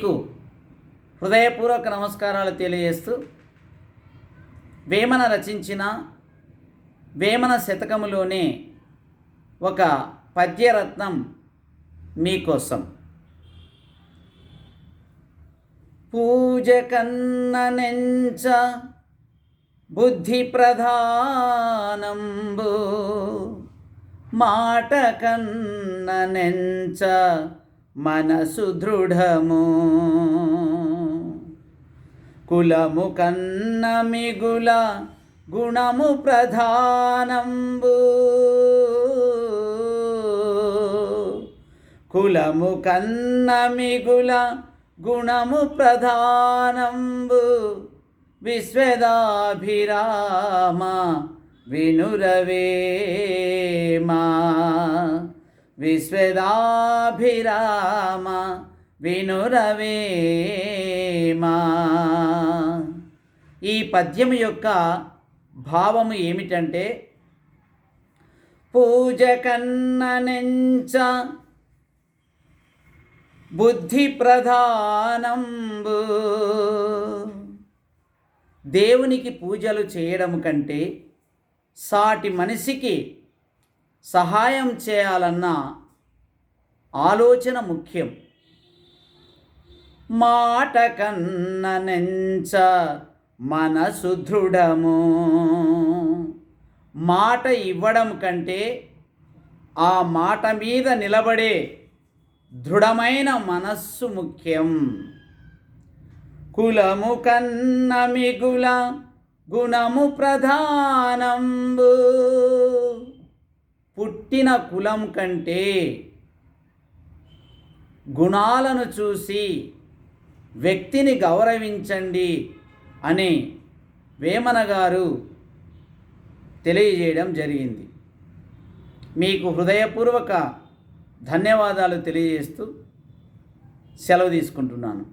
మీకు హృదయపూర్వక నమస్కారాలు తెలియజేస్తూ వేమన రచించిన వేమన శతకములోనే ఒక పద్యరత్నం మీకోసం. పూజ కన్న నెంచ బుద్ధి ప్రధానంబు, మాట కన్న నెంచ మనసు దృఢము, కులము కన్న మిగుల గుణము ప్రధానంబు, కులము కన్న మిగుల గుణము ప్రధానంబు, విశ్వదాభిరామ వినురవేమా, విశ్వదాభిరామ వినురవేమా. ఈ పద్యం యొక్క భావము ఏమిటంటే, పూజ కన్న నెంచ బుద్ధి ప్రధానంబు, దేవునికి పూజలు చేయడం కంటే సాటి మనిషికి సహాయం చేయాలన్న ఆలోచన ముఖ్యం. మాట కన్న నెంచ మనసు దృఢము, మాట ఇవ్వడం కంటే ఆ మాట మీద నిలబడే దృఢమైన మనస్సు ముఖ్యం. కులము కన్న మిగుల గుణము ప్రధానంబు, పుట్టిన కులం కంటే గుణాలను చూసి వ్యక్తిని గౌరవించండి అని వేమన గారు తెలియజేయడం జరిగింది. మీకు హృదయపూర్వక ధన్యవాదాలు తెలియజేస్తూ సెలవు తీసుకుంటున్నాను.